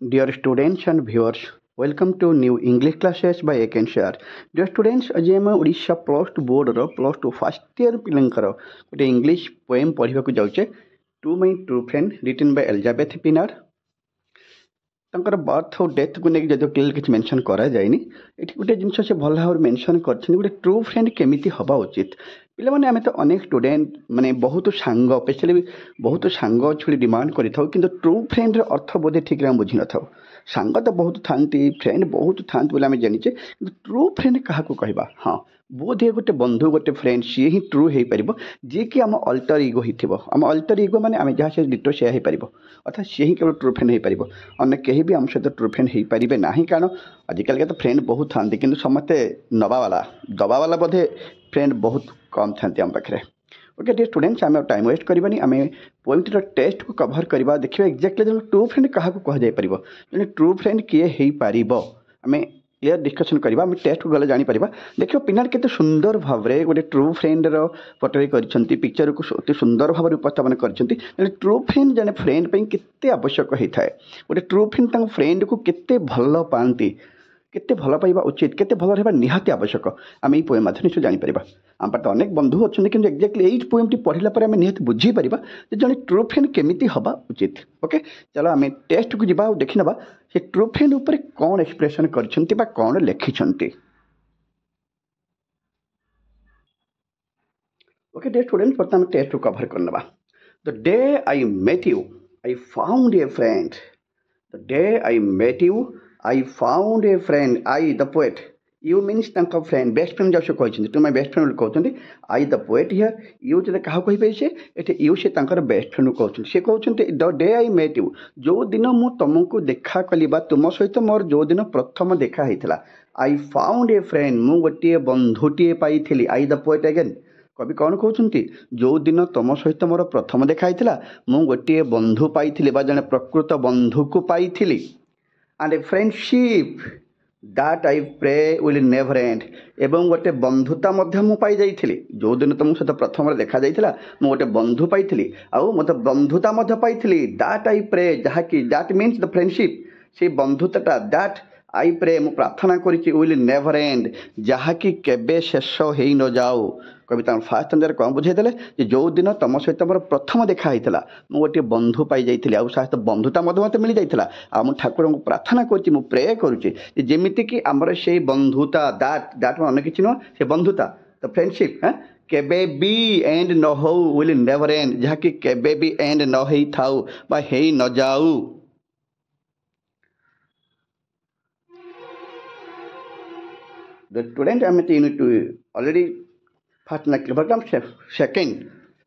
Dear students and viewers, welcome to new English classes by Akenshare. Dear students, आज आम Odisha plus two board plus two first year पिलांकर गोटे English poem पढ़ा जाऊे to my true friend written by Elizabeth Pinard. ତାଙ୍କର birth ଆଉ ଡେଥକୁ ନେଇକି ଯଦି କ୍ଲିୟର କିଛି ମେନସନ୍ କରାଯାଇନି, ଏଠି ଗୋଟେ ଜିନିଷ ସେ ଭଲ ଭାବରେ ମେନସନ୍ କରିଛନ୍ତି, ଗୋଟେ ଟ୍ରୁ ଫ୍ରେଣ୍ଡ କେମିତି ହେବା ଉଚିତ। ପିଲାମାନେ ଆମେ ତ ଅନେକ ଷ୍ଟୁଡେଣ୍ଟ ମାନେ ବହୁତ ସାଙ୍ଗ ସ୍ପେଶାଲି ବହୁତ ସାଙ୍ଗ ଅଛି ବୋଲି ଡିମାଣ୍ଡ କରିଥାଉ, କିନ୍ତୁ ଟ୍ରୁ ଫ୍ରେଣ୍ଡର ଅର୍ଥ ବୋଧେ ଠିକ୍ରେ ଆମେ ବୁଝିନଥାଉ। ସାଙ୍ଗ ତ ବହୁତ ଥାନ୍ତି, ଫ୍ରେଣ୍ଡ ବହୁତ ଥାନ୍ତି ବୋଲି ଆମେ ଜାଣିଛେ, କିନ୍ତୁ ଟ୍ରୁ ଫ୍ରେଣ୍ଡ କାହାକୁ କହିବା? ହଁ, ବୋଧେ ଗୋଟେ ବନ୍ଧୁ ଗୋଟେ ଫ୍ରେଣ୍ଡ ସିଏ ହିଁ ଟ୍ରୁ ହେଇପାରିବ, ଯିଏକି ଆମ ଅଲ୍ଟର ଇଗୋ ହେଇଥିବ। ଆମ ଅଲ୍ଟର ଇଗୋ ମାନେ ଆମେ ଯାହା ସେ ଡିଟୋ ସେୟା ହେଇପାରିବ, ଅର୍ଥାତ୍ ସିଏ ହିଁ କେବଳ ଟ୍ରୁ ଫ୍ରେଣ୍ଡ ହେଇପାରିବ। ଅନ୍ୟ କେହି ବି ଆମ ସହିତ ଟ୍ରୁ ଫ୍ରେଣ୍ଡ ହେଇପାରିବେ ନାହିଁ, କାରଣ ଆଜିକାଲିକା ତ ଫ୍ରେଣ୍ଡ ବହୁତ ଥାନ୍ତି, କିନ୍ତୁ ସମସ୍ତେ ନେବାବାଲା ଦବାବାଲା ବୋଧେ ଫ୍ରେଣ୍ଡ ବହୁତ କମ୍ ଥାନ୍ତି ଆମ ପାଖରେ। ଓକେ ଡିୟର ଷ୍ଟୁଡେଣ୍ଟସ୍, ଆମେ ଟାଇମ୍ ୱେଷ୍ଟ କରିବାନି, ଆମେ ପୋଏମ୍ଟିର ଟେକ୍ସଟକୁ କଭର କରିବା, ଦେଖିବା ଏକ୍ଜାକ୍ଟଲି ଜଣେ ଟ୍ରୁ ଫ୍ରେଣ୍ଡ କାହାକୁ କୁହାଯାଇପାରିବ, ଜଣେ ଟ୍ରୁ ଫ୍ରେଣ୍ଡ କିଏ ହେଇପାରିବ, ଆମେ କ୍ଲିୟର ଡିସ୍କସନ୍ କରିବା। ଆମେ ଟେକ୍ସଟକୁ ଗଲେ ଜାଣିପାରିବା। ଦେଖିବ ପିଲାମାନେ କେତେ ସୁନ୍ଦର ଭାବରେ ଗୋଟେ ଟ୍ରୁ ଫ୍ରେଣ୍ଡର ପୋର୍ଟ୍ରେ କରିଛନ୍ତି, ପିକ୍ଚରକୁ ଅତି ସୁନ୍ଦର ଭାବରେ ଉପସ୍ଥାପନ କରିଛନ୍ତି। ଜଣେ ଟ୍ରୁ ଫ୍ରେଣ୍ଡ ଜଣେ ଫ୍ରେଣ୍ଡ ପାଇଁ କେତେ ଆବଶ୍ୟକ ହେଇଥାଏ, ଗୋଟେ ଟ୍ରୁ ଫ୍ରେଣ୍ଡ ତାଙ୍କ ଫ୍ରେଣ୍ଡକୁ କେତେ ଭଲ ପାଆନ୍ତି, କେତେ ଭଲ ପାଇବା ଉଚିତ, କେତେ ଭଲ ରହିବା ନିହାତି ଆବଶ୍ୟକ, ଆମେ ଏଇ ପୋଏମ୍ ମାଧ୍ୟମରେ ନିଶ୍ଚୟ ଜାଣିପାରିବା। ଆମ ପାଖରେ ଅନେକ ବନ୍ଧୁ ଅଛନ୍ତି, କିନ୍ତୁ ଏକ୍ଜାକ୍ଟଲି ଏଇ ପୋଏମ୍ଟି ପଢ଼ିଲା ପରେ ଆମେ ନିହାତି ବୁଝିପାରିବା ଯେ ଜଣେ ଟ୍ରୁ ଫ୍ରେଣ୍ଡ କେମିତି ହେବା ଉଚିତ। ଓକେ, ଚାଲ ଆମେ ଟେକ୍ସଟକୁ ଯିବା ଆଉ ଦେଖିନେବା ସେ ଟ୍ରୁ ଫ୍ରେଣ୍ଡ ଉପରେ କ'ଣ ଏକ୍ସପ୍ରେସନ୍ କରିଛନ୍ତି ବା କ'ଣ ଲେଖିଛନ୍ତି। ଓକେ ଡିୟର ଷ୍ଟୁଡେଣ୍ଟ, ବର୍ତ୍ତମାନ ଆମେ ଟେକ୍ସଟକୁ କଭର କରିନେବା। The day I met you I found a friend. The day I met you, I found a friend. I the poet. You means ତାଙ୍କ ଫ୍ରେଣ୍ଡ ବେଷ୍ଟ ଫ୍ରେଣ୍ଡ ଯାଉ ସେ କହିଛନ୍ତି, ଟୁ ମାଇ ବେଷ୍ଟ ଫ୍ରେଣ୍ଡ ବୋଲି କହୁଛନ୍ତି। I the poet here, you ଯେତେ କାହାକୁ କହିପାରିବେ ସେ ଏଠି ୟୁ ସେ ତାଙ୍କର ବେଷ୍ଟ ଫ୍ରେଣ୍ଡକୁ କହୁଛନ୍ତି। ସେ କହୁଛନ୍ତି the day I met you, ଯେଉଁଦିନ ମୁଁ ତୁମକୁ ଦେଖା କଲି ବା ତୁମ ସହିତ ମୋର ଯେଉଁଦିନ ପ୍ରଥମ ଦେଖା ହେଇଥିଲା। ଆଇ ଫାଉଣ୍ଡ ଏ ଫ୍ରେଣ୍ଡ, ମୁଁ ଗୋଟିଏ ବନ୍ଧୁଟିଏ ପାଇଥିଲି। ଆଇ ଦ ପୋଏଟ୍ ଆଗେନ୍, କବି କ'ଣ କହୁଛନ୍ତି? ଯେଉଁଦିନ ତୁମ ସହିତ ମୋର ପ୍ରଥମ ଦେଖା ହେଇଥିଲା ମୁଁ ଗୋଟିଏ ବନ୍ଧୁ ପାଇଥିଲି ବା ଜଣେ ପ୍ରକୃତ ବନ୍ଧୁକୁ ପାଇଥିଲି। And a friendship that I pray will never end, ଏବଂ ଗୋଟେ ବନ୍ଧୁତା ମଧ୍ୟ ମୁଁ ପାଇଯାଇଥିଲି। ଯେଉଁଦିନ ତୁମ ସହିତ ପ୍ରଥମରେ ଦେଖାଯାଇଥିଲା ମୁଁ ଗୋଟେ ବନ୍ଧୁ ପାଇଥିଲି, ଆଉ ମୋତେ ବନ୍ଧୁତା ମଧ୍ୟ ପାଇଥିଲି। ଦ୍ୟାଟ୍ ଆଇ ପ୍ରେ, ଯାହାକି ଦ୍ୟାଟ୍ ମିନ୍ସ ଦ ଫ୍ରେଣ୍ଡସିପ୍, ସେଇ ବନ୍ଧୁତାଟା ଦ୍ୟାଟ୍ ଆଇ ପ୍ରେ ମୁଁ ପ୍ରାର୍ଥନା କରିଛି, ୱିଲ୍ ନେଭର୍ ଏଣ୍ଡ, ଯାହାକି କେବେ ଶେଷ ହେଇ ନଯାଉ। କବି ତାଙ୍କ ଫାର୍ଷ୍ଟ ଷ୍ଟାଞ୍ଜାରେ କ'ଣ ବୁଝେଇଦେଲେ ଯେ ଯେଉଁଦିନ ତୁମ ସହିତ ମୋର ପ୍ରଥମ ଦେଖା ହେଇଥିଲା ମୁଁ ଗୋଟିଏ ବନ୍ଧୁ ପାଇଯାଇଥିଲି, ଆଉ ସହିତ ବନ୍ଧୁତା ମଧ୍ୟ ମୋତେ ମିଳିଯାଇଥିଲା। ଆଉ ମୁଁ ଠାକୁରଙ୍କୁ ପ୍ରାର୍ଥନା କରୁଛି, ମୁଁ ପ୍ରେ କରୁଛି ଯେ ଯେମିତିକି ଆମର ସେଇ ବନ୍ଧୁତା ଦ୍ୟାଟ୍ ଅନ୍ୟ କିଛି ନୁହଁ, ସେ ବନ୍ଧୁତା ଦ ଫ୍ରେଣ୍ଡସିପ୍ କେବେ ବି ଏଣ୍ଡ ନ ହଉ, ୱିଲ୍ ନେଭର୍ ଏଣ୍ଡ, ଯାହାକି କେବେ ବି ଏଣ୍ଡ ନ ହେଇଥାଉ ବା ହେଇ ନଯାଉ। The student, ଆମେ unit already first programme second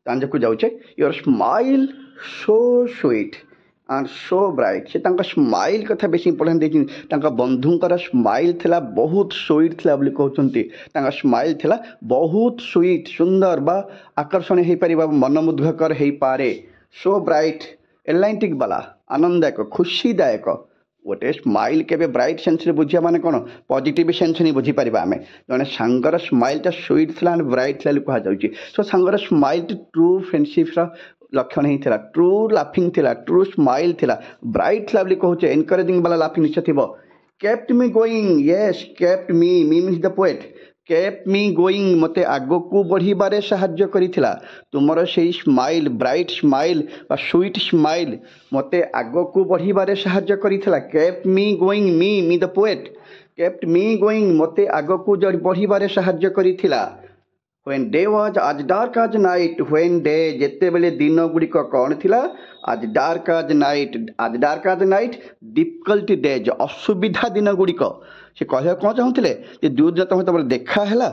ତାଞ୍ଜକୁ ଯାଉଛେ। Your smile so sweet and so bright, ସେ ତାଙ୍କ ସ୍ମାଇଲ୍ କଥା ବେଶୀ ଇମ୍ପୋର୍ଟାଣ୍ଟ ଦେଇଛନ୍ତି। ତାଙ୍କ ବନ୍ଧୁଙ୍କର ସ୍ମାଇଲ୍ ଥିଲା ବହୁତ ସୁଇଟ୍ ଥିଲା ବୋଲି କହୁଛନ୍ତି। ତାଙ୍କ ସ୍ମାଇଲ୍ ଥିଲା ବହୁତ ସୁଇଟ୍, ସୁନ୍ଦର ବା ଆକର୍ଷଣୀୟ ହେଇପାରିବ, ମନମୁଗ୍ଧକର ହେଇପାରେ। ସୋ ବ୍ରାଇଟ୍, ଏଲାଇଣ୍ଟିକ୍ ବାଲା, ଆନନ୍ଦଦାୟକ, ଖୁସିଦାୟକ। ଗୋଟେ ସ୍ମାଇଲ୍ କେବେ ବ୍ରାଇଟ୍ ସେନ୍ସରେ ବୁଝିବା ମାନେ କ'ଣ, ପଜିଟିଭ୍ ସେନ୍ସରେ ହିଁ ବୁଝିପାରିବା ଆମେ। ଜଣେ ସାଙ୍ଗର ସ୍ମାଇଲ୍ଟା ସୁଇଟ୍ ଥିଲା ଆଣ୍ଡ ବ୍ରାଇଟ୍ ଥିଲା ବୋଲି କୁହାଯାଉଛି। ସୋ ସାଙ୍ଗର ସ୍ମାଇଲ୍ଟି ଟ୍ରୁ ଫ୍ରେଣ୍ଡସିପ୍ର ଲକ୍ଷଣ ହିଁ ଥିଲା, ଟ୍ରୁ ଲାଫିଂ ଥିଲା, ଟ୍ରୁ ସ୍ମାଇଲ୍ ଥିଲା, ବ୍ରାଇଟ୍ ଥିଲା ବୋଲି କହୁଛେ। ଏନକରେଜିଂ ବାଲା ଲାଫିଂ ନିଶ୍ଚୟ ଥିବ। କେପ୍ଟ ମି ଗୋଇଂ, ୟେସ୍ କେପ୍ଟ ମି ମିନ୍ସ ଦ ପୋଏଟ୍, କେପ୍ଟ ମି ଗୋଇଂ, ମୋତେ ଆଗକୁ ବଢ଼ିବାରେ ସାହାଯ୍ୟ କରିଥିଲା। ତୁମର ସେଇ ସ୍ମାଇଲ୍, ବ୍ରାଇଟ୍ ସ୍ମାଇଲ୍ ବା ସୁଇଟ୍ ସ୍ମାଇଲ୍ ମୋତେ ଆଗକୁ ବଢ଼ିବାରେ ସାହାଯ୍ୟ କରିଥିଲା। କେପ୍ଟ ମି ଗୋଇଂ, ମି ଦ ପୋଏଟ୍, କେପ୍ଟ ମି ଗୋଇଂ, ମୋତେ ଆଗକୁ ବଢ଼ିବାରେ ସାହାଯ୍ୟ କରିଥିଲା। When day was as dark as night, when day, ଯେତେବେଳେ ଦିନ ଗୁଡ଼ିକ କ'ଣ ଥିଲା? as dark as night, difficult days, ଅସୁବିଧା ଦିନ ଗୁଡ଼ିକ। ସେ କହିବାକୁ କ'ଣ ଚାହୁଁଥିଲେ ଯେ ଯେଉଁଦିନ ତମର ଦେଖା ହେଲା,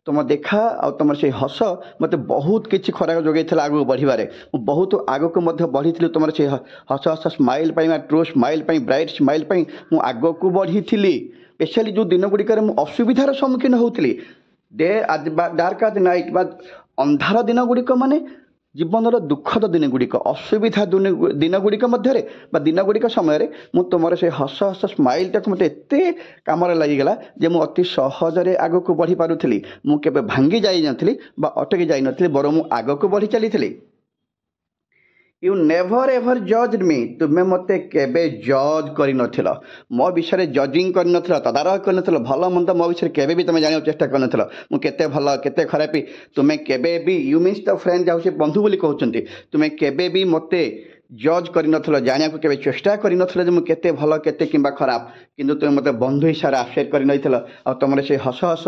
ତୁମ ଦେଖା ଆଉ ତୁମର ସେଇ ହସ ମୋତେ ବହୁତ କିଛି ଖୋରାକ ଯୋଗାଇଥିଲା ଆଗକୁ ବଢ଼ିବାରେ। ମୁଁ ବହୁତ ଆଗକୁ ମଧ୍ୟ ବଢ଼ିଥିଲି ତୁମର ସେଇ ହସ ସ୍ମାଇଲ୍ ପାଇଁ ବା ଟ୍ରୁ ସ୍ମାଇଲ୍ ପାଇଁ, ବ୍ରାଇଟ୍ ସ୍ମାଇଲ୍ ପାଇଁ ମୁଁ ଆଗକୁ ବଢ଼ିଥିଲି। ସ୍ପେଶାଲି ଯେଉଁ ଦିନ ଗୁଡ଼ିକରେ ମୁଁ ଅସୁବିଧାର ସମ୍ମୁଖୀନ ହେଉଥିଲି। ଡେ ଆଜ୍ ଡାର୍କ ଆଜ୍ ନାଇଟ୍ ବା ଅନ୍ଧାର ଦିନ ଗୁଡ଼ିକ ମାନେ ଜୀବନର ଦୁଃଖଦ ଦିନ ଗୁଡ଼ିକ, ଅସୁବିଧା ଦିନ ଗୁଡ଼ିକ ମଧ୍ୟରେ ବା ଦିନ ଗୁଡ଼ିକ ସମୟରେ ମୁଁ ତୁମର ସେ ହସ ସ୍ମାଇଲ୍ଟାକୁ ମୋତେ ଏତେ କାମରେ ଲାଗିଗଲା ଯେ ମୁଁ ଅତି ସହଜରେ ଆଗକୁ ବଢ଼ି ପାରୁଥିଲି। ମୁଁ କେବେ ଭାଙ୍ଗି ଯାଇନଥିଲି ବା ଅଟକି ଯାଇନଥିଲି, ବରଂ ମୁଁ ଆଗକୁ ବଢ଼ି ଚାଲିଥିଲି। यू नेभर एभर जज मी तुम्हें मत केबे जज कर मो विषय जजिंग कर तदारख कर भल मंद मो विषय केबे भी तुम जाना चेष्टा कर मुझे भल के खराब तुम्हें केबे भी यू मीन्स द फ्रेंड जहाँ बंधु बोली कहते तुम्हें केबे भी मत जज कर जाना को केबे चेष्टा कर मुझे भल के खराब किंतु तुम्हें मत बंधु हिसाब से एक्सेप्ट कर तुम से हस हस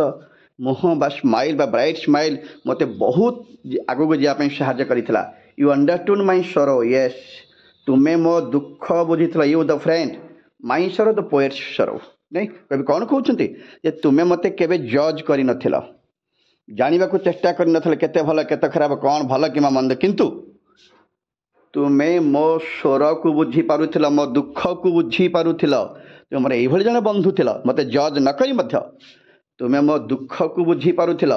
मुह बा स्माइल बा ब्राइट स्माइल मत बहुत आगू को जावाई साहाଯ୍य करथिला यू अंडरस्टूड माई सरो येस तुम्हें मो दुख बुझी यू द फ्रेंड माई सरो द पोएट सरो नहीं कभी कौन कहते तुम्हें मत केबे जज कर जानवा को चेष्टा कर केते भल केते खराब कौन भल कि मंद किंतु तुम्हें मो स्वर को बुझी पारुथिल मो दुख को बुझी पारुथिल तुम ये जन बंधु थिल मत जज न करी मध्य तुम्हें मो दुख को बुझी पारुथिल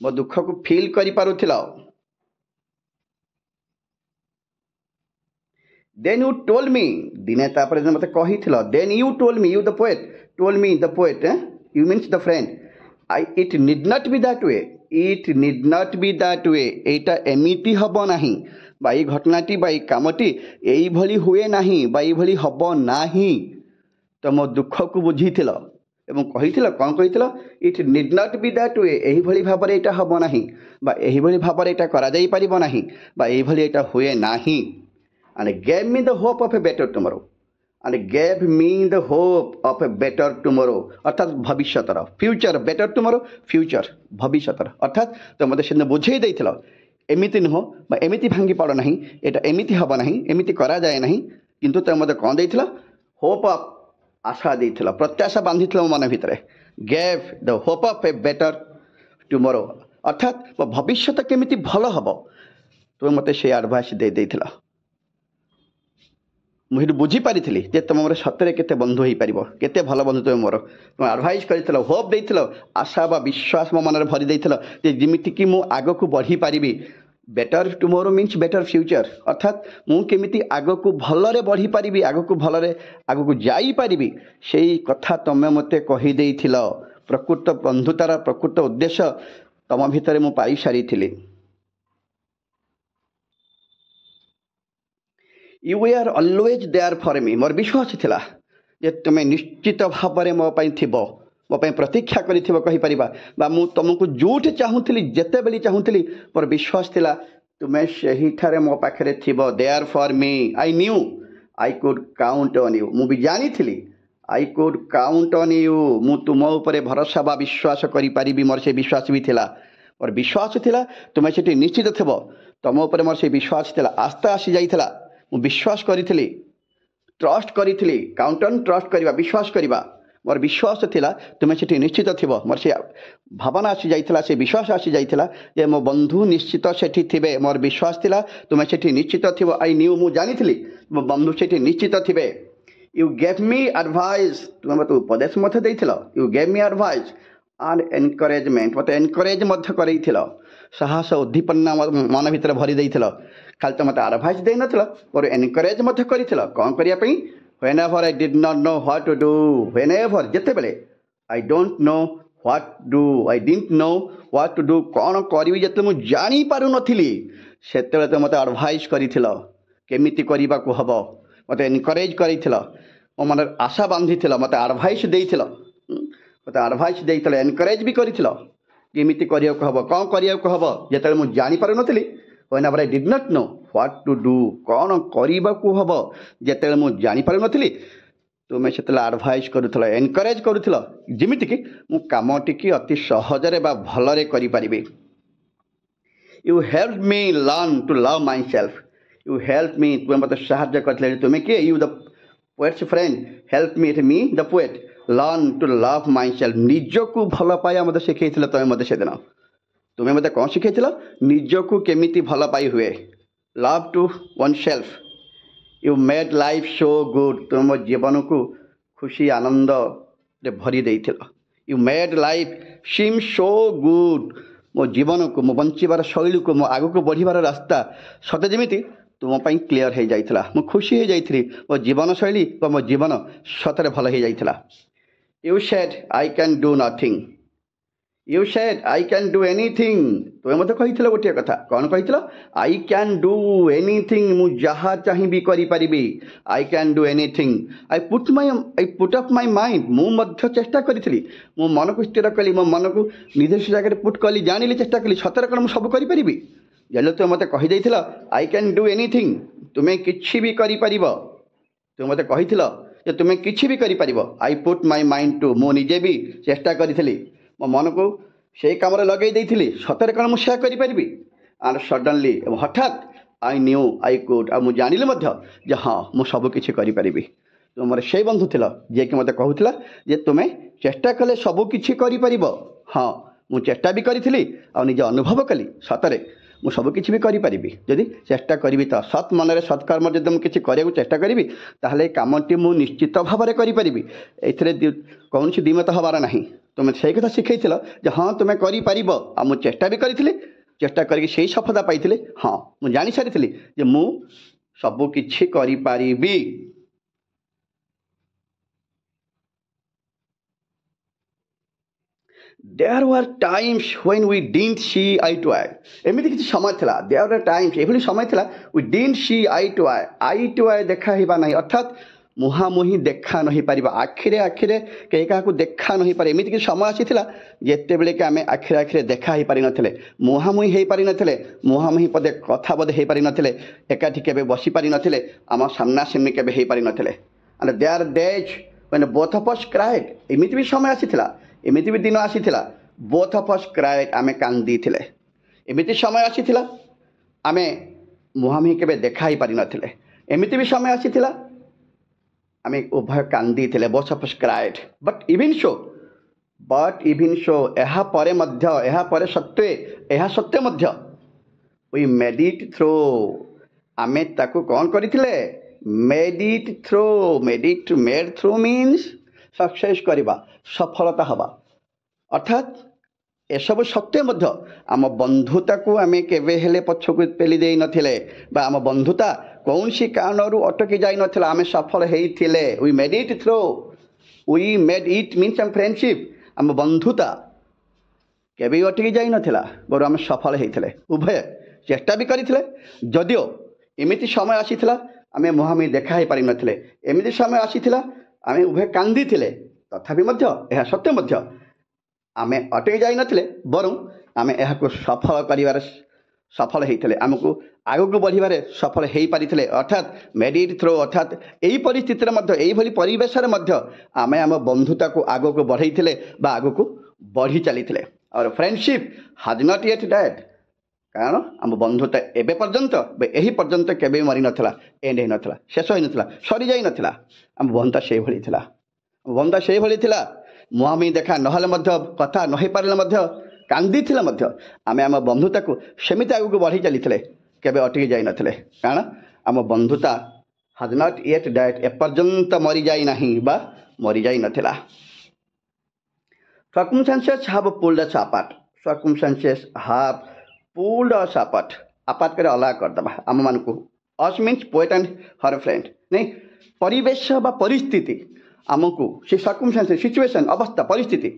मो दुख को फील करि पारुथिल देन यू टोल्ड मी दिने तापर मत कही then you told me you the poet you means the friend I it need not be that way it need not be that way एटा एमिति हब नाही बा ई घटनाटी बा ई कामटी एई भली हुए नाही बा ई भली हब नाही तो मो दुख को बुझी एवं कही कौन कही it need not be that वे यही भली भाव में यहाँ हम ना बा यही भली भाव में यहाँ करा नहीं बा यही भली यहाँ हुए नाही and gave me the hope of a better tomorrow and gave me the hope of a better tomorrow अर्थात भविष्यतर फ्यूचर बेटर टुमोरो फ्यूचर भविष्यतर अर्थात तो मत से बुझे देथिल एमिति नुह बा एमिति भांगी पड़ ना यहाँ एमिति हम ना एमिति करा जाए ना किंतु तो मत कौन देथिल होप ऑफ आशा देथिल प्रत्याशा बांधी मो मन भितर gave the hope of a better tomorrow अर्थात भविष्य केमिति भल हम तुम मत से एडवाइस दे देथिल मुझे बुझीपारी जे तुम मोर सतरे केते बंधु हो पार केते भल बंधु तुम मोर तुम एडवाइस कर होप देथिल आशा बा विश्वास मो मन भरी देथिल जे जिमिति कि मु आग को बढ़ी पारिबी better tomorrow means better future अर्थात मु केमिति आग को भलरे बढ़ी पारिबी आग को भलरे आग को जाई पारिबी सेही कथा तमे मते कहि देथिल प्रकृत बंधुतार प्रकृत उद्देश्य तम भितर मु पाई सारी थिली you are always there for me मोर विश्वास थिला जे तुम्हें निश्चित भाव में मो पाई थिबो मो पाई प्रतीक्षा करिथिबो कहि परिबा बा मु तुमको जोठी चाहूथिली जेते बेली चाहूथिली मोर विश्वास थिला तुम्हें सही ठारे मो पाखरे थिबो there for me I knew I could count on you मु भी जानी थिली I could count on you मु तुम ऊपर भरोसा बा विश्वास करि परिबी मोर से विश्वास भी थिला मोर विश्वास थिला तुम्हें सेठी निश्चित थिबो तुम ऊपर मोर से विश्वास थिला आस्था आसी जाइथिला मु विश्वास करी ट्रस्ट करी काउंट ऑन ट्रस्ट करवा विश्वास करवा मोर विश्वास थिला तुम्हें सेठी निश्चित थिबो मोर से भावना आसी जाइथिला से विश्वास आसी जाइथिला जे मो बंधु निश्चित सेठी थिबे मोर विश्वास थिला तुम्हें सेठी निश्चित थिबो आई न्यू मु जानी थिली मो बंधु सेठी निश्चित थिबे यू गेव मी एडवाइस तुम्हें मत उपदेश मत देथिल you gave me advice and encouragement मत एनकरेज मत करैथिल साहस उद्दीपना मन भितर भरी देथिल खाली तो मत एडवाइस दे नथिल और एनकरेज मत करिथिल कौन करिया पई whenever I did not know what to do whenever जेते बेले I don't know what do I didn't know what to do कौन करिवि जेते मु जानि पारु नथिली सेते तो मत एडवाइस करिथिल केमिति करिबा को हबो मत एनकरेज करिथिल मो मन आशा बांधिथिल मत एडवाइस देइथिल मत एडवाइस देइथिल एनकरेज भी करिथिल केमिति करिया को हबो कौन करिया को हबो जेते मु जानि पारु नथिली whenever I did not know what to do कौन करिबा को हबो जेते मु जानि पारु नथिली तुम्हें से एडवाइस करुथिल एनकरेज करुथिल जिमिति कि मु कामटी की अति सहजरे बा भलरे करि परिबे you help me learn to love myself you help me तुम्हें मत साहाଯ୍य करथिले तुम्हें के you the poet's friend help me the poet learn to love myself निज को भल पाया मत शिखैथिल तुम्हें मत से दिन तुम्हें मत कौन शिखैथिल निज को केमिति भल पाई हुए love to oneself you made life so good तुम मो जीवन को खुशी आनंद रे भरी देथिल you made life seem so good मो जीवन को मो बंचीबार शैली को मो आग को बढ़िबार रास्ता सते जेमिति तुम पाई क्लियर हो जाइथिला मो खुशी हो जाइथिली मो जीवन शैली मो जीवन सतरे भल हो जाइथिला you said I can do nothing you said I can do anything तुम मत कही गोटे कथा कौन कही आई कैन डू एनीथिंग मु जहाँ चाहिए करी आई can do anything I put up my mind मु चेष्टा करी मो मन को स्थिर कली मो मन को निर्दिष्ट जगह पुट कली जानी चेष्टा कली सतर कौन मुझे सब करी जल्द तुम मत कहीदे आई कैन डू एनीथिंग तुम्हें किसी भी कर तुम मत कही तुम्हें किसी भी कर I put my mind to मु निजे भी चेष्टा करी मो मन को से कम लगे देती सतरे कौन मुझे करी एंड सडनली हठात आई न्यू आई कुड आ जानिली जे हाँ मुझे सबकि करी तुम से बंधु थिल जे कि मत कहूला जे तुम्हें चेष्टा कले सबकि कर हाँ मुझे चेष्टा भी करी आ निजे अनुभव कली सतरे मुझे सबकि भी करी जदि चेष्टा करी तो सत् मन सत्कर्म जब मुझे किसी करने चेष्टा करी ताहले कामटी मु निश्चित भाव में करी ए कौन द्विमत हबार ना तुम्हें से कथा शिखई जे हाँ तुम्हें कर आ मु चेष्टा भी करी चेष्टा करके से सफलता पाई हाँ मुझे जानी सारी जे मु सबकि करी There were times when we didn't see eye to eye. एमती किसी समय था there were times ये समय था we didn't see eye to eye देखा ही नहीं अर्थात मुहांमुही देखा नहीं पार आखिरे आखिरे कई क्या देखा नहीं पारे एमती किसी समय आसी जिते बड़े कि आम आखिरे आखिरे देखा ही पारि नथिले मुहांमुही हो पारि नथिले मुहांमुही पदे कथा बोधे हो पारि नथिले एकाठी केबे बसी पारि नथिले आम सामना सामनी केबे हो पारि नथिले and there are days when both of us cried एमती भी समय आसी एमती भी दिन आसी बोथ ऑफ अस क्राइड आमे कांदी थिले एमती समय आसी आमे मुहांमुही केबे देखा ही पारि नथिले एमती भी समय आसी आमे उभय कांदी थिले both of us cried but even so एहा परे मध्य एहा परे सत्य मध्य वी मेड इट थ्रू आमे ताकू कौन करथिले मेड थ्रू मीन्स सक्सेस करवा सफलता हवा अर्थात एसबू सत्य मध्य आम बंधुता को आम केवे पछकू पेली दे नथिले बा आम बंधुता कौन सी कारण अटकी जाई नथिला आम सफल होइथिले वी मेड इट मीन्स आम फ्रेंडशिप आम बंधुता केवे अटकी जाई नथिला बर आम सफल होइथिले उभय चेष्टा भी करथिले जदियो एमिति समय आसीथिला आम मुहांमुही देखा ही पारि नथिले एमिति समय आसीथिला आम उभय कांदी थिले तथापि मध्य यह सत्य मध्य आमे अटकी जाई नथिले बरं आमे यह सफल कर सफल होते आमको आगक बढ़वे सफल हो पारी अर्थात मेड इट थ्रो अर्थात यही परिस्थिति यही परिवेश आमे आम बंधुता को आगक बढ़ई आगक बढ़ी चली और फ्रेंडशिप हाज नॉट येट डैड कारण आम बंधुता एबे पर्यंत यही पर्यंत केबे मरी नथिला एंड हो नथिला शेष हो नथिला सरी जाई नथिला आम बंधुता से भली थिला बंधुता से भली थिला मुहांमुही देखा नहले मध्य कथा न पारे कांदी आमे आम बंधुता को सेमिति आगक बढ़ी चली केबे अटकी जाई नथिले कारण आम बंधुता हाज नॉट येट डैड एपर्यंत मरी जाई नाही बा मरी जाई नथिला Circumstances have pulled us apart. Circumstances have pulled us apart. Apart करे अलग कर दबा आम मान को us means poet and her friend नहीं परिवेश बा परिस्थिति आमको से सर्कमस्टांसेस सिचुएशन अवस्था परिस्थिति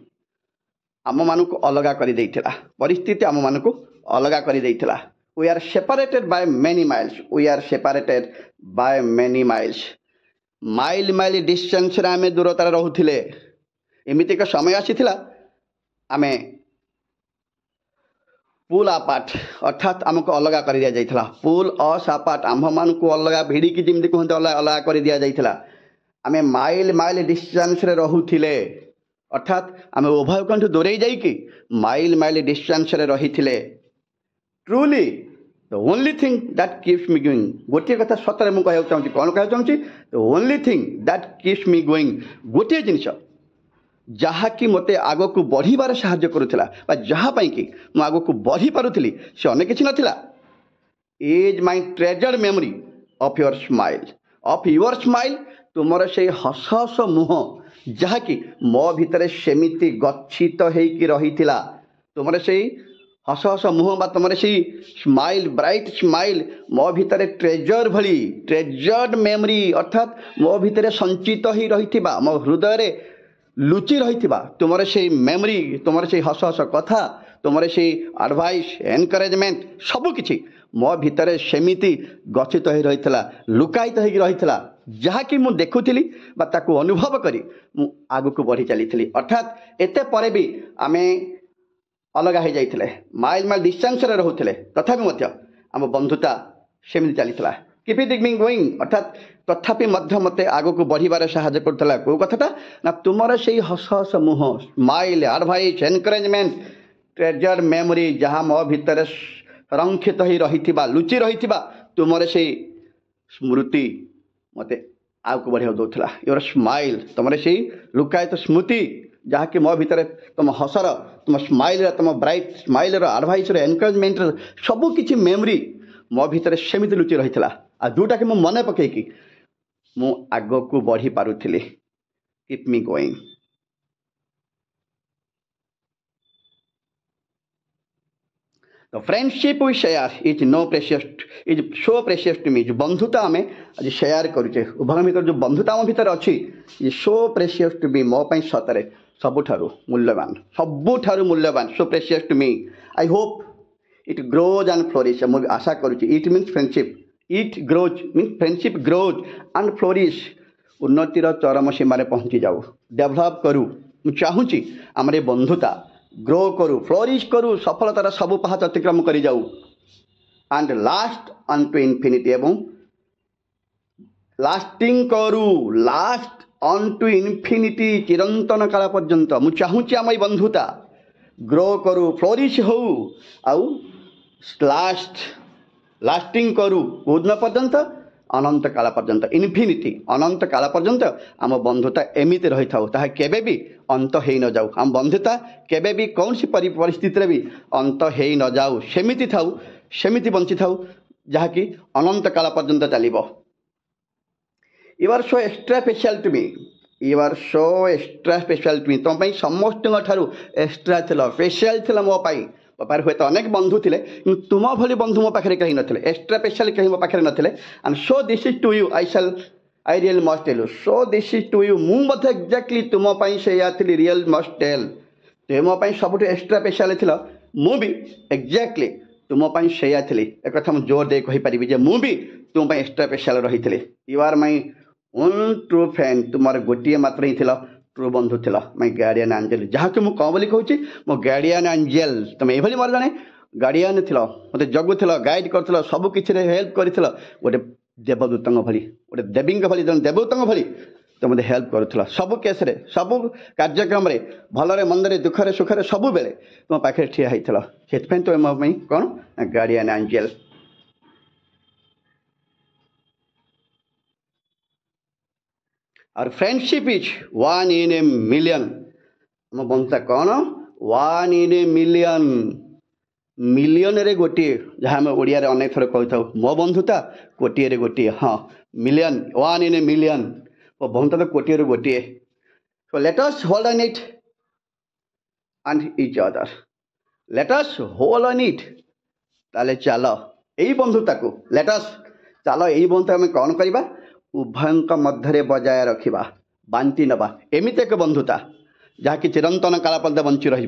आम मान को अलग कर देइथिला परिस्थिति आम मान को अलग कर देइथिला we are separated by many miles mile distance रे आमे दूरतार रहुथिले एमिति का समय आसीथिला आमे पुल आपाट अर्थात आमको अलग कर दिया जाइथिला पुल अस आपाट आम मान को अलग भिड़ी की जिमती कहते अलग अलग कर दिया जाइथिला आमे माइल डिस्टेंस रे रहुथिले अर्थात आमे उभय कंठू दूरे जाइकी माइल डिस्टेंस रे रहिथिले truly the only thing that keeps me going गोटे कथा सतरे मु कहया चाहूँ कौन कहया चाहूँ the only thing that keeps me going गोटे जिनिस जहाँकि मते आग को बढ़िबार साहाय्य करुला जहाँपाई कि मु आग को बढ़ी पारुथली से अनेक किसी नथिला is my treasured memory of your smile तुमर से हस हस मुह जहाँकि मो भितर सेमिति गच्छित होइकी रहिथिला तुमर से हस हस मुह बा तुमर से स्माइल ब्राइट स्माइल मो भितर ट्रेजर भली ट्रेजर्ड मेमोरी अर्थात मो भितर संचित ही रहिथिबा मो हृदय रे ଲୁଚି ରହିଥିବା ତୁମର ସେଇ ମେମୋରି, ତୁମର ସେଇ ହସ ହସ କଥା, ତୁମର ସେଇ ଆଡ଼ଭାଇସ୍, ଏନକରେଜମେଣ୍ଟ ସବୁକିଛି ମୋ ଭିତରେ ସେମିତି ଗଚ୍ଛିତ ହୋଇ ରହିଥିଲା, ଲୁକାୟିତ ହୋଇକି ରହିଥିଲା, ଯାହାକି ମୁଁ ଦେଖୁଥିଲି ବା ତାକୁ ଅନୁଭବ କରି ମୁଁ ଆଗକୁ ବଢ଼ି ଚାଲିଥିଲି। ଅର୍ଥାତ୍ ଏତେ ପରେ ବି ଆମେ ଅଲଗା ହୋଇଯାଇଥିଲେ, ମାଇଲ ମାଇଲ ଡିଷ୍ଟାନ୍ସରେ ରହୁଥିଲେ, ତଥାପି ମଧ୍ୟ ଆମ ବନ୍ଧୁତା ସେମିତି ଚାଲିଥିଲା। କିପିଂ ମି ଗୋଇଂ, ଅର୍ଥାତ୍ ତଥାପି ମଧ୍ୟ ମୋତେ ଆଗକୁ ବଢ଼ିବାରେ ସାହାଯ୍ୟ କରୁଥିଲା। କେଉଁ କଥାଟା ନା ତୁମର ସେଇ ହସ ହସ ମୁହଁ, ସ୍ମାଇଲ୍, ଆଡ଼ଭାଇସ୍, ଏନକରେଜମେଣ୍ଟ, ଟ୍ରେଜର୍ଡ ମେମୋରି, ଯାହା ମୋ ଭିତରେ ସଂରକ୍ଷିତ ହୋଇ ରହିଥିବା, ଲୁଚି ରହିଥିବା ତୁମର ସେଇ ସ୍ମୃତି ମୋତେ ଆଗକୁ ବଢ଼ିବାକୁ ଦେଉଥିଲା। ୟୁର ସ୍ମାଇଲ୍, ତୁମର ସେଇ ଲୁକାୟିତ ସ୍ମୃତି, ଯାହାକି ମୋ ଭିତରେ ତୁମ ହସର, ତୁମ ସ୍ମାଇଲ୍ର, ତୁମ ବ୍ରାଇଟ୍ ସ୍ମାଇଲ୍ର, ଆଡ଼ଭାଇସ୍ର, ଏନକରେଜମେଣ୍ଟର ସବୁକିଛି ମେମୋରି ମୋ ଭିତରେ ସେମିତି ଲୁଚି ରହିଥିଲା, ଆଉ ଯେଉଁଟାକି ମୁଁ ମନେ ପକାଇକି ମୁଁ ଆଗକୁ ବଢ଼ି ପାରୁଥିଲି। କିପ୍ ମି going. The friendship we share is so precious to me। जो बंधुता आम आज शेयर करुचे उभय भर, जो बंधुता आम भर अच्छी सो प्रेसियस टू मी, मो सतरे सबुठारु मूल्यवान, सबुठारु मूल्यवान, so precious to me. I hope it grows and flourish. मुझे आशा करुच्ची, it means friendship, it grows means friendship grows and flourish, उन्नतिर चरम सीमार पहुँची जाऊ, डेभलप करूँ। मुझे चाहूँगी आमर बंधुता ग्रो करू, फ्लोरिश करू, सफलतार सबु पाहाच अतिक्रम करी जाऊ, एंड लास्ट अनटू इनफिनिटी, एवं लास्टिंग करू, लास्ट अनटू इनफिनिटी, चिरंतन काल पर्यंत। मुझे चाहूँगी आम बंधुता ग्रो करू, फ्लोरिश हो, आउ लास्टिंग करू, कोदिन पर्यंत, अनंत काल पर्यंत, इनफिनिटी, अनंत काल पर्यंत आम बंधुता एमती रही था, ताहा केबे भी अंत हो न जाऊ। आम बंधुता केबे भी कौन सी परिस्थिति भी अंत हो न जाऊ, सेमिति थाऊ, सेमिति बंची थाऊ, जहाँकि अनंत काल पर्यंत चलिबो। You are so extra special to me, you are so extra special to me. तुम पे समस्त ठारू एक्स्ट्रा थिला, स्पेशल थिला मो पाई। मो पारे हुए तो अनेक बंधु थिले, तुम भली बंधु मो पाखे कहीं नथिले, एक्स्ट्रा स्पेशल कहीं मो पाखे नथिले। And so this is to you, I real must tell you, so this is to you. मु मध्य एक्जाक्टली तुम पाई सेया थिली, रियल मस्ट टेल। तुम मो पाई सबुठ एक्स्ट्रा स्पेशल थिला, मु भी एक्जाक्टली तुम पाई सेया थिली। एक कथा मु जोर दे कहि परिबि जे मु भी तुम पाई एक्स्ट्रा स्पेशल रहिथिले। You are my own true friend, तुमार गोटिए मात्र ही थिला ट्रू बंधु थिला, माय गार्डियन एंजल। जहाँ कि मुझे कौन बोली कहूँ, मो गार्डियन एंजल, तुम ये मोर जड़े गार्डियन थिला, मत जगुला, गाइड कर सबकि हेल्प कर, गोटे देवदूत भली, गोटे देवी भली, जन देवदूत भली तो मत हेल्प करुला, सबु केस रे, सबु कार्यक्रम रे, भलरे मंदरे, दुखरे सुखरे, सबु बेले तुम पाखे ठिया होता, से तुम मो कौन गार्डियन एंजल। और friendship is one in a million. आम बंधुता कौन, one in a million, million रे गोटे, जहाँ आम ओडिया रे अनेक थर कही था, मो बंधुता कोटिए रे गोटे, हाँ million, one in a million, मो बंधुता तो कोटिए रे गोटे। So let us hold on it and each other, let us hold on it. ताले चलो यही बंधुता को लेट अस, चलो यही बंधुता आम कौन करवा, उभयंक मध्य बजाय रखा, बांटी नवा। एमती एक बंधुता जहाँकि चिरंतन काल पर्यंत बंची रही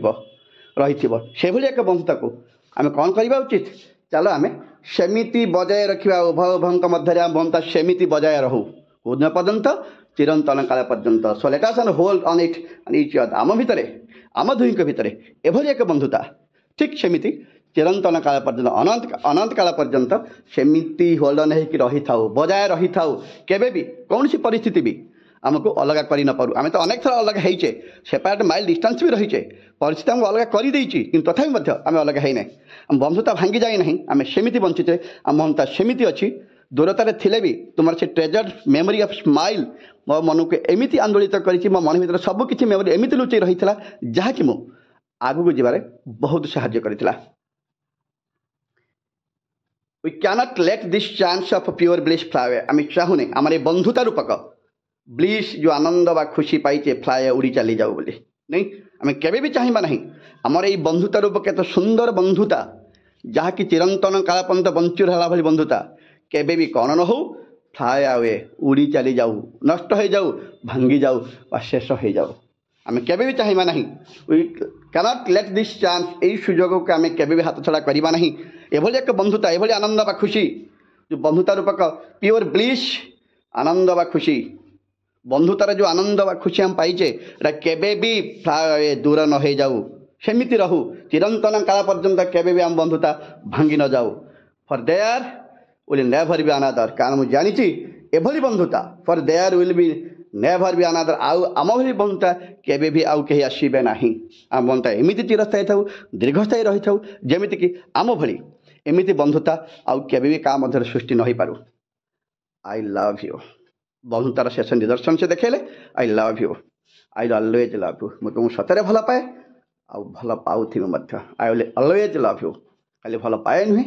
एक बंधुता को आम कौन करवा उचित, चलो आम सेमिति बजाय रखा, उभय उभयंक मध्य आम बंधुता सेमिति बजाय रहू कोदिन पर्यंत, चिरंतन काल पर्यंत। So let us hold on it and each other. आम भितर, आम दुहिंक भितर एभली एक बंधुता ठीक सेमिति चिरंतन काल पर्यंत, अनंत काल पर्यंत सेमिति होल्ड ऑन होकर रही था, बजाय रही था। केबे भी कौन सी परिस्थिति भी आमको अलग कर न पारू। आम तो अनेक थर अलग होचे, सेपरेट माइल डिस्टेंस भी रहीचे, परिस्थिति आमको अलग कर देछि, किंतु तथापि आम अलग है ना, आम बंधुता भांगी जाए ना, आम सेमिति बंचीचे, आम बंधुता सेमिति अच्छी। दूरतार थिले भी तुम से ट्रेजर्ड मेमोरी ऑफ स्माइल मो मन को एमती आंदोलित कर, मो मन भर सबकि मेमोरी एमती लुचई रही है, जहाँकि मु आगू जीवार बहुत साहाय्य करथिला। We cannot let this chance of pure bliss fly away। आम चाहूने आम बंधुता रूपक ब्लिस जो आनंद बा खुशी पाइचे फ्लाए उड़ी चली जाऊ बोली नहीं, आम केबे भी चाहिए ना। आमर ये बंधुता रूपक एत सुंदर बंधुता, जहाँकि चिरंतन काल पर्यंत बंचू रहा भली बंधुता, केबे भी कौन न हो, फ्लाए अवे उड़ी चली जाऊ, नष्ट हो जाऊ, भांगी जाऊ, शेष हो जाऊ। आम केबे भी चाहिए ना we cannot let this chance यही सुजोग को आम केबे भी हाथ छड़ा करवा ना एभली एक बंधुता एभली आनंद बा खुशी जो बंधुता रूपक प्योर ब्लिस आनंद बा खुशी बंधुतार जो आनंद बा खुशी हम पाइचे केबे भी दूर न हो जाऊ सेमिति रहू चिरंतन काल पर्यंत केबे भी आम बंधुता भांगी न जाऊ for their will never be another कारण मुझे जानी एभली बंधुता for their will be never be another आम भली बंधुता केबे भी आउ कहीं आसबे ना आम बंधुता एमती चिरस्थायी था दीर्घस्थायी रही था जमीती कि आम भली एमती बंधुता आउ केबे भी का मध्य सृष्टि न हो पारू आई लव यू बंधुतार शेष निदर्शन से देखेले I love you I always love you मुझे तुमको सतरे भल पाए आउ भल पाऊथी I will always love you खाली भल पाए नुहे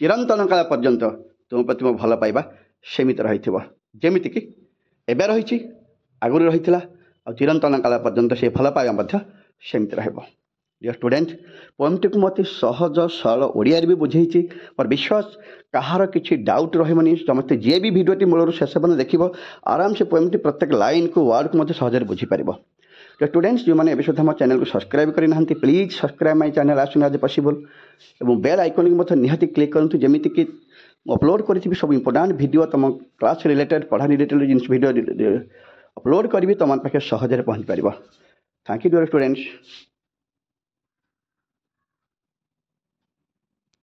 चिरंतन काल पर्यंत तुम प्रति मो भल पाइबा सेमिति रही जमीती कि एबे रही आगुरी रही आ चिरंतन काल पर्यंत से भल पाइबा सेमिति रहिबो। डियर स्टूडेंट पोएमटी को मत सहज सरल ओडिया भी बुझे पर विश्वास कहार किसी डाउट रही समस्त जी भी भिडियो मूल शेष पर्यटन देखो आराम से पोएमटी प्रत्येक लाइन को वर्ड को सहज बुझीपर। तो स्टूडेंट्स जो मैंने सुधा मो चैनल को सब्सक्राइब करना please subscribe my channel as soon as possible और बेल आइकन को निहाती क्लिक करूँ जमीती कि अपलोड करी सब इंपोर्टाट वीडियो तुम क्लास रिलेटेड पढ़ा रिलेटेड जिन वीडियो अपलोड करी तुम पाखे सहज पहुँच पार। Thank you dear students.